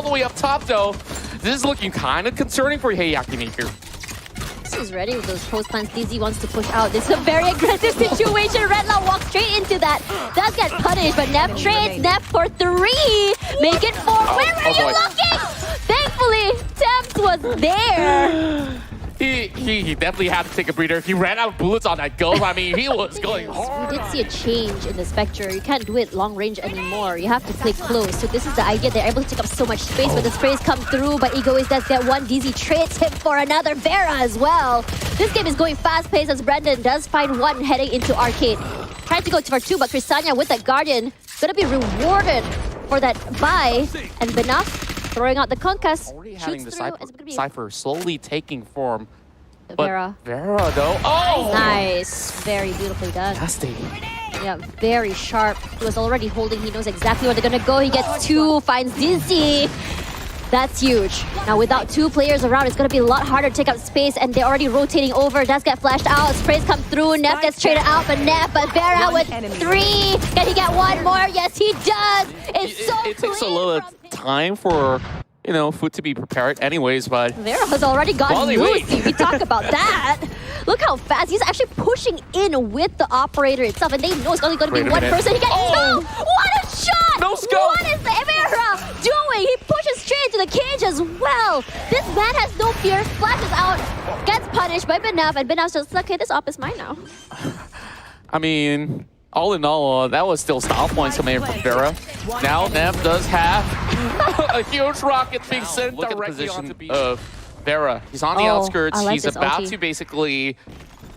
all the way up top, though. This is looking kind of concerning for Hey Yakiniku. Is ready with those post plans. DZ wants to push out. This is a very aggressive situation. Redlaw walks straight into that. Does get punished, but Nep trades. Nep for 3. Make it 4. Where are you looking? Thankfully, Temps was there. He definitely had to take a breather. He ran out of bullets on that go. I mean, he was going hard. We did see a change in the Spectre. You can't do it long range anymore. You have to play close. So this is the idea. They're able to take up so much space, but the sprays come through. But Egoist does get one. DZ trades him for another Vera as well. This game is going fast-paced as Brendan does find one heading into Arcade. Trying to go for 2, but Crisania with that Guardian gonna be rewarded for that buy. And Benaf throwing out the concuss. Already having the Cypher slowly taking form. But Vera though. Oh! Nice. Very beautifully done. Nasty. Yeah, very sharp. He was already holding. He knows exactly where they're gonna go. He gets 2, finds Dizzy. That's huge. Now without 2 players around, it's gonna be a lot harder to take up space, and they're already rotating over. Does get flashed out. Sprays come through. Nef gets traded out, but Vera with 3. Can he get 1 more? Yes, he does. It takes a little time for food to be prepared anyways, but Vera has already gotten loose. We talk about that. Look how fast he's actually pushing in with the operator itself, and they know it's only going to be 1 person. He gets 2. What a shot! No scope! What is Vera doing? He pushes straight into the cage as well. This man has no fear. Flashes out, gets punished by Benaf, and Benaf's just like, okay, this op is mine now. I mean, all in all, that was still style points coming in from Vera. Now Nef does have a huge rocket being sent directly onto of Vera. He's on the outskirts. He's about to basically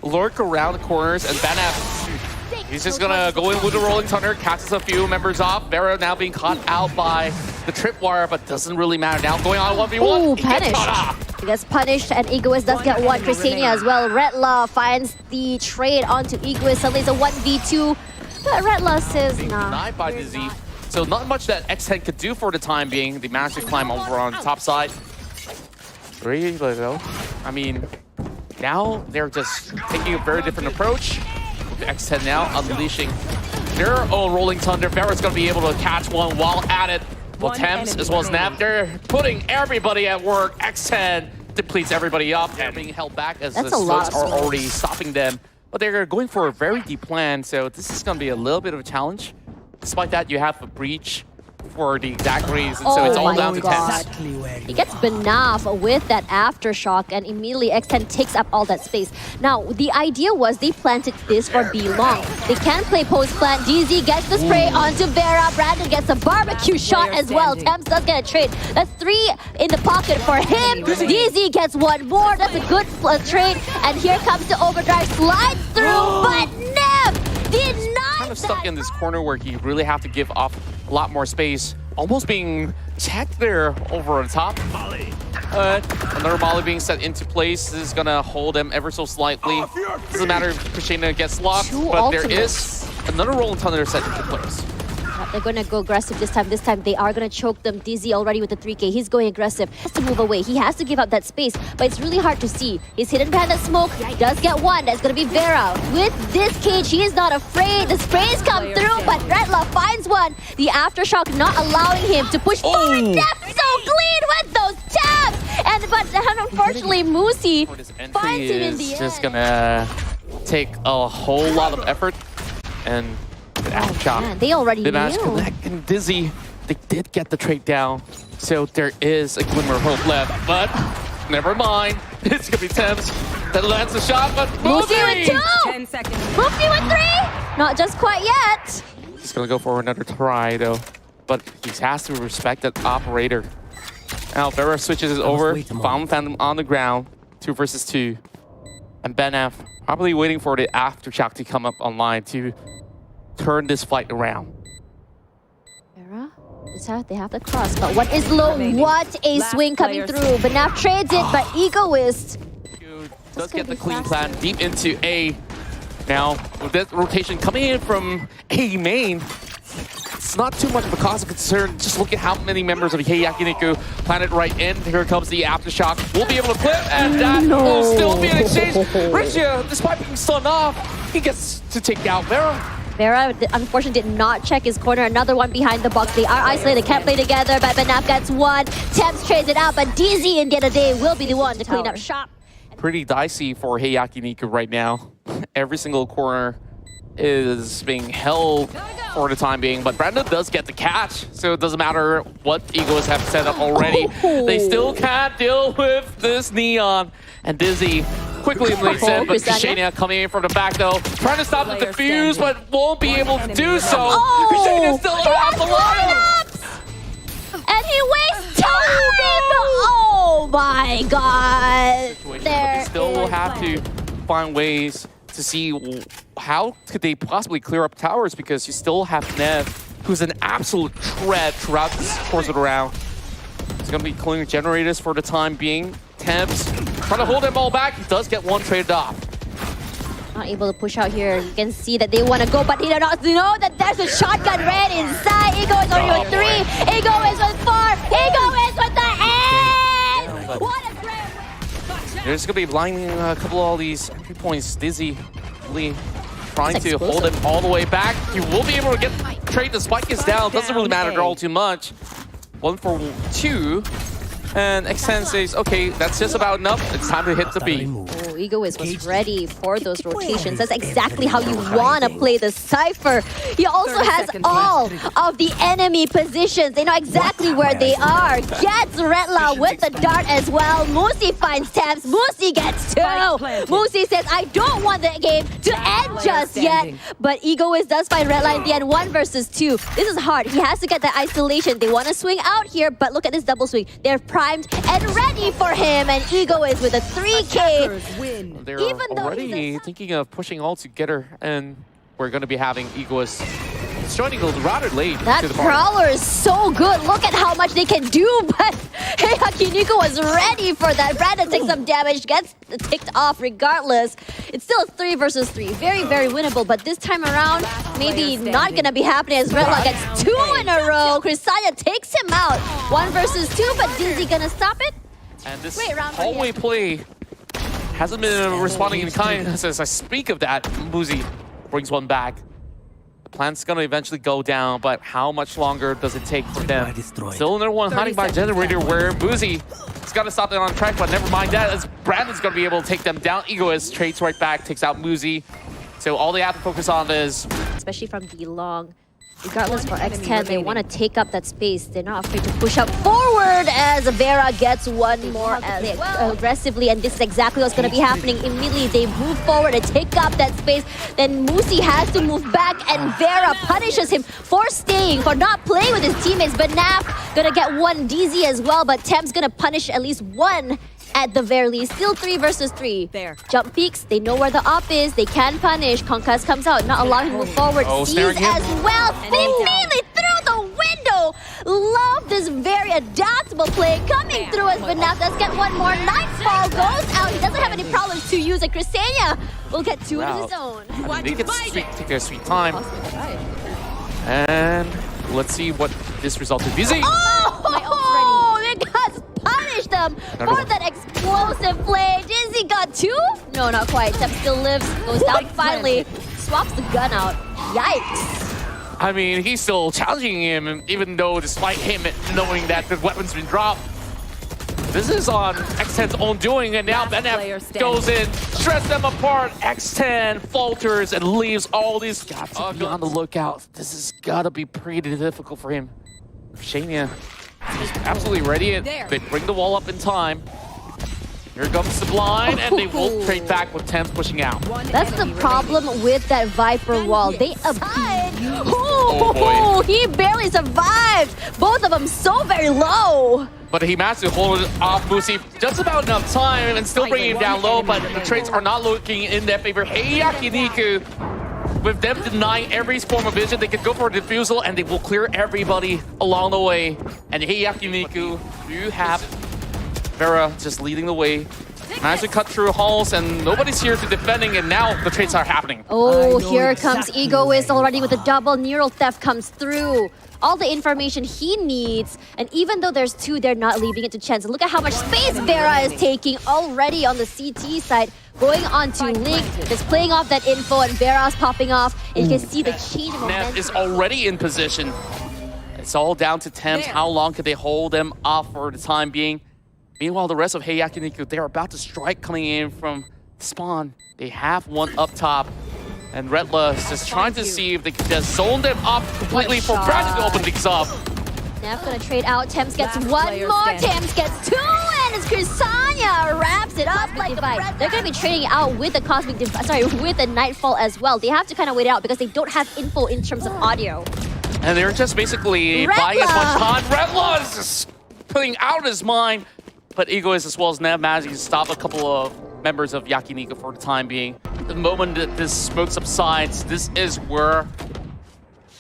lurk around the corners, and Benaf, he's just gonna go in with the Rolling Thunder, catches a few members off. Vera now being caught out by the tripwire, but doesn't really matter now. Going on 1v1, Ooh, punished. He gets punished, and Egoist does get 1. Crisania as well. Redlaw finds the trade onto Egoist. Suddenly it's a 1v2, but Redlaw says nah. Denied by Dizzy. So not much that X10 could do for the time being. They managed to climb over on the top side. Really though, I mean, now they're just taking a very different approach. The X10 now unleashing their own Rolling Thunder. Vera's going to be able to catch one while at it. Well, Thames as well as Nap, they're putting everybody at work. X10 depletes everybody up. They're being held back as the smokes are already stopping them. But they're going for a very deep plan, so this is going to be a little bit of a challenge. Despite that, you have a breach for the exact reason, so it's all down to Thames. He gets Benaf with that aftershock, and immediately X10 takes up all that space. Now, the idea was they planted this for B long. They can play post-plant. DZ gets the spray onto Vera. Brandon gets a barbecue shot as well. Thames does get a trade. That's 3 in the pocket for him. DZ gets 1 more. That's a good trade. And here comes the overdrive. Slides through, but Neb did not. Kind of stuck in this corner where he really have to give off a lot more space. Almost being checked there over on top. Another Molly being set into place. This is gonna hold them ever so slightly. Doesn't matter if Krishna gets locked, but there is another Rolling Thunder set into place. They're gonna go aggressive this time. This time they are gonna choke them. DZ already with the 3K. He's going aggressive. He has to move away. He has to give up that space, but it's really hard to see. He's hidden behind the smoke. He does get 1. That's gonna be Vera. With this cage, he is not afraid. The sprays come through, but Redlaw finds 1. The aftershock not allowing him to push forward. Def so clean with those tabs! But unfortunately, Moosey finds him in the end. Just gonna take a whole lot of effort, and man, they already knew. And Dizzy, they did get the trade down, so there is a glimmer of hope left, but never mind. It's gonna be Thames that lands the shot, but Moosey with 2! 10 seconds. Moosey with 3! Not just quite yet. He's gonna go for another try though, but he has to respect that operator. Now Vera switches it over, found Phantom on the ground, 2 versus 2. And Benaf probably waiting for the aftershock to come up online to turn this fight around. Vera, they have the cross, but what is low? What a swing coming through. Benaf trades it, but Egoist does get the clean plan deep into A. Now, with that rotation coming in from A main, it's not too much of a cause of concern. Just look at how many members of Hey Yakiniku planted right in. Here comes the aftershock. We'll be able to clip, and that will still be an exchange. Riza, despite being stunned off, he gets to take out Vera. Vera, unfortunately, did not check his corner. Another one behind the box. They are isolated, can't play together, but Benaf gets one. Temps trades it out, but DZ in the end of the day will be the one to clean up shop. Pretty dicey for Hey Yakiniku right now. Every single corner is being held for the time being, but Brandon does get the catch, so it doesn't matter what Egos have set up already. They still can't deal with this Neon. And Dizzy quickly eliminates it, but Ksenia coming in from the back though, trying to stop the defuse, but won't be able to do so. Ksenia still has the line. And he wastes time! Oh my god! But they still will have to find ways to see how could they possibly clear up towers, because you still have Nev, who's an absolute threat throughout this course of the round. He's going to be clearing generators for the time being. Temps trying to hold them all back. He does get one traded off. Not able to push out here. You can see that they want to go, but he does not know that there's a shotgun red inside. Ego is only with 3. Ego is with 4. Ego is with the end! What a great... There's going to be blinding a couple of all these entry points. Dizzy really trying to hold him all the way back. He will be able to get trade. The spike is down. Doesn't really matter at all too much. 1 for 2. And X10 says, okay, that's just about enough. It's time to hit the B. Oh, Ego was ready for those rotations. That's exactly how you want to play the Cypher. He also has all of the enemy positions. They know exactly where they are. Gets Redla with the dart as well. Musi finds Temps. Musi gets 2. Musi says, I don't want the game to end just yet. But Ego does find Redla in the end. 1 versus 2. This is hard. He has to get that isolation. They want to swing out here, but look at this double swing. They're primed and ready for him, and Ego is with a 3K. They're already thinking of pushing all together, and we're going to be having Egoist joining rather late that to the party. Prowler is so good. Look at how much they can do, but Hey Yakiniku was ready for that. Brandon takes some damage, gets ticked off regardless. It's still a 3 versus 3. Very, very winnable, but this time around, maybe not going to be happening as Redlock gets 2 in a row. Crazyguy takes him out. 1 versus 2, but Dizzy going to stop it? And this hallway play hasn't been responding in kind. As I speak of that, Musi brings one back. Plant's gonna eventually go down, but how much longer does it take for them? Still another one hiding by generator where Musi has got to stop them on track, but never mind that, as Brandon's gonna be able to take them down. Egoist trades right back, takes out Musi. So all they have to focus on is... Especially from the long, regardless for X10, they want to take up that space. They're not afraid to push up forward as Vera gets one more as aggressively, and this is exactly what's going to be happening. Immediately they move forward and take up that space. Then Musi has to move back, and Vera punishes him for staying, for not playing with his teammates. But Naf gonna get one DZ as well, but Temp's gonna punish at least one at the very least. Still 3 versus 3. There. Jump peaks, they know where the op is, they can punish. Conquest comes out, not allowing him to move forward. Sees as well, immediately through the window. Love this very adaptable play coming through as Benaf does get one more. Nightfall goes out, he doesn't have any problems to use it. Ksenia will get 2 of his own. They get take their sweet time. And let's see what this resulted in. Busy! Oh, they got punished them for that explosive play. Dizzy got 2? No, not quite. Temp still lives, goes down finally, swaps the gun out. Yikes. I mean, he's still challenging him, even though despite him knowing that the weapon's been dropped. This is on X10's own doing, and now Benef goes in, shreds them apart. X10 falters and leaves all these. Got to be on the lookout. This has got to be pretty difficult for him. Shania is absolutely ready. They bring the wall up in time. Here comes the blind, and they will trade back with Temps pushing out. That's the problem with that Viper wall. They abide. Oh, he barely survived. Both of them so very low. But he managed to hold it off Musi just about enough time and still bringing him down low, but the trades are not looking in their favor. Hey Yakiniku, with them denying every form of vision, they could go for a defusal and they will clear everybody along the way. And Hey Yakiniku, you have Vera just leading the way. Managed to cut through halls and nobody's here to defending, and now the trades are happening. Oh, here comes Egoist already with a double. Neural Theft comes through. all the information he needs. And even though there's two, they're not leaving it to chance. Look at how much space Vera is taking already on the CT side. Going on to Link, just playing off that info, and Vera's popping off. And you can see the change in momentum. Nev is already in position. It's all down to Temps. How long can they hold them off for the time being? Meanwhile, the rest of Hey Yakiniku, they're about to strike coming in from spawn. They have one up top. And Redla is just trying to see if they can just zone them up completely for Brandon to open things up. Nev gonna trade out. Temps gets one more. Temps gets two. And it's Kusanya wraps it up like a bite. They're gonna be trading out with the Cosmic with the Nightfall as well. They have to kind of wait it out because they don't have info in terms of audio. And they're just basically buying as much time. Redla is just putting out his mind. But Egoist as well as Nev managing to stop a couple of members of Yakiniku for the time being. The moment that this smoke subsides, this is where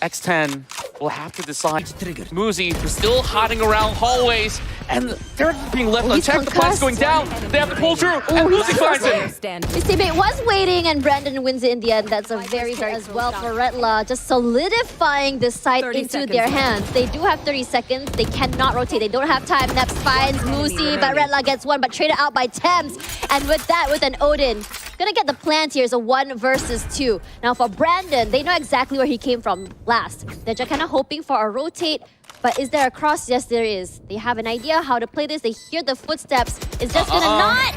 X10 will have to decide. mysg is still hiding around hallways, and they're being left unchecked. The plant's going down. They have to pull through, and mysg finds it. His teammate was waiting, and Brandon wins it in the end. That's a very as well for Redla, just solidifying this side into their hands. They do have 30 seconds. They cannot rotate. They don't have time. Neps finds mysg, but Redla gets one, but traded out by Temps. And with that, with an Odin, gonna get the plant here. It's a 1 versus 2. Now for Brandon, they know exactly where he came from last. They're just kind of hoping for a rotate. But is there a cross? Yes, there is. They have an idea how to play this. They hear the footsteps. It's just gonna not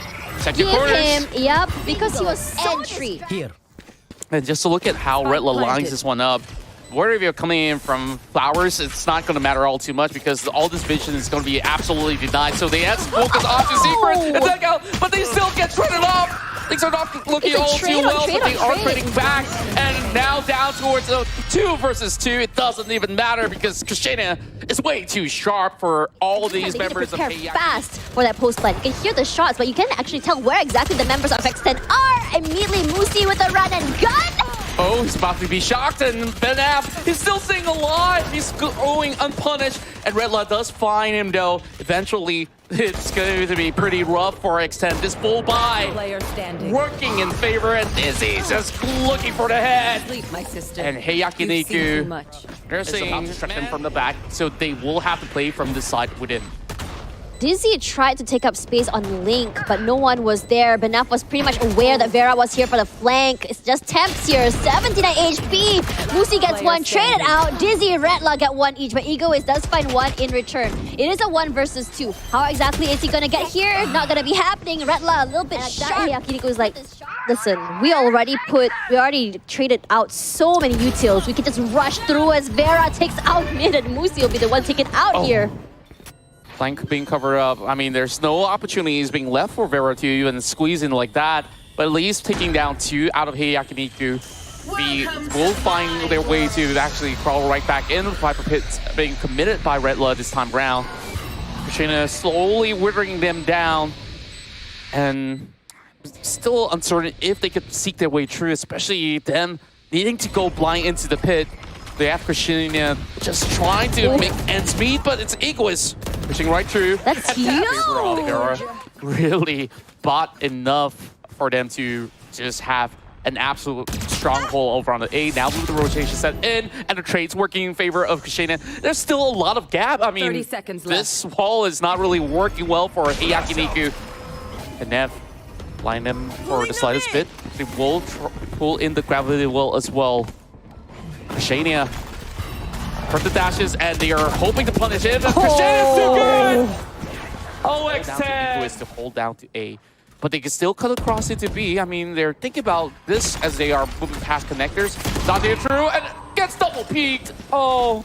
give him. Yep, because he was sentry. Here. And just to look at how Redla lines this one up, wherever you're coming in from Flowers, it's not going to matter all too much because all this vision is going to be absolutely denied. So they have to focus on to Secret and then go, but they still get traded off. Things are not looking all too well, but they are trading back. And now down towards a 2 versus 2. It doesn't even matter because Christina is way too sharp for all these members of Hey Yakiniku. Fast for that post plan. You can hear the shots, but you can't actually tell where exactly the members of X10 are. Immediately, mysg with a run and gun. Oh, he's about to be shocked, and Benaf is still staying alive. He's going unpunished, and Redla does find him, though. Eventually, it's going to be pretty rough for X10. This full buy working in favor, and Dizzy's just looking for the head. Sleep, my sister. And Hey Yakiniku, they're about to strike them from the back, so they will have to play from this side within. Dizzy tried to take up space on Link, but no one was there. Benaf was pretty much aware that Vera was here for the flank. It's just Temps here, 79 HP. mysg gets one, traded out. Dizzy and Redla get one each, but Egoist does find one in return. It is a 1 versus 2. How exactly is he gonna get here? Not gonna be happening. Redla a little bit sharp. Yakiniku is like, listen, we already traded out so many utils. We can just rush through as Vera takes out mid, and mysg will be the one taken out here. Flank being covered up. I mean, there's no opportunities being left for Vera to even squeeze in like that. But at least taking down 2 out of Hey Yakiniku, will find their way to actually crawl right back in. Viper Pits being committed by Redla this time around. Katrina slowly withering them down. And still uncertain if they could seek their way through, especially them needing to go blind into the pit. They have Christina just trying to make ends meet, but it's Egoist pushing right through. That's huge! They're really bought enough for them to just have an absolute stronghold over on the A. Now with the rotation set in, and the trade's working in favor of Christina. There's still a lot of gap. I mean, 30 seconds this wall is not really working well for Hey Yakiniku. And Nev line them for the slightest bit. They will pull in the gravity well as well. Christina for the dashes, and they are hoping to punish it. Christina's too good! Oh, X10 is to hold down to A, but they can still cut across into B. I mean, they're thinking about this as they are moving past connectors. Dante through and gets double peeked. Oh,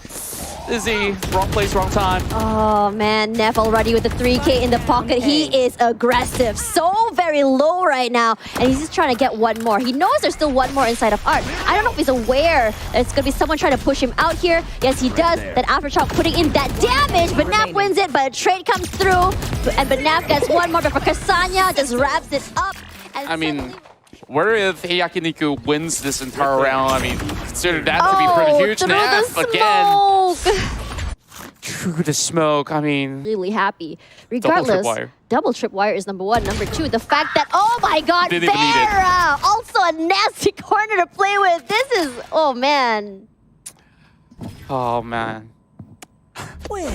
Izzy, wrong place, wrong time. Oh man, Nev already with the 3K in the pocket. He is aggressive, so very low right now, and he's just trying to get one more. He knows there's still one more inside of Art. I don't know if he's aware that it's gonna be someone trying to push him out here. Yes, he does. That Aftershock putting in that damage, but Nav wins it, but a trade comes through, and Nav gets one more, but for Kasanya just wraps it up. And I mean, where if Hey Yakiniku wins this entire round? I mean, consider that to be pretty huge. Nav again. Through the smoke, I mean... Really happy. Regardless, double tripwire is number 1. Number 2, the fact that, oh my god, Vera! Also a nasty corner to play with. This is, oh man. Oh man.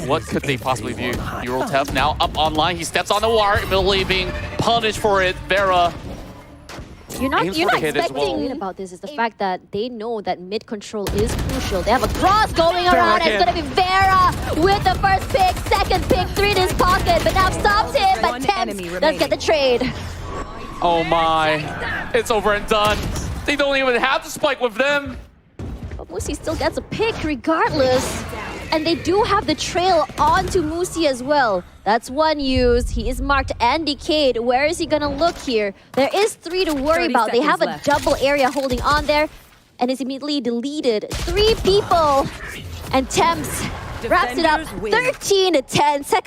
What could they possibly do? Eurotep now up online. He steps on the wire, immediately being punished for it. Vera. You're not Aims for the hit as expecting well. about this is the fact that they know that mid control is crucial. They have a cross going around. It's going to be Vera with the first pick, second pick, 3 in his pocket, but now stops him. But Thames does get the trade. Oh my. It's over and done. They don't even have the spike with them. But Musi still gets a pick regardless. And they do have the trail onto Musi as well. That's one use. He is marked and decayed. Where is he gonna look here? There is 3 to worry about. They have a double area holding on there. And it's immediately deleted. 3 people. And Thames wraps it up 13-10. Second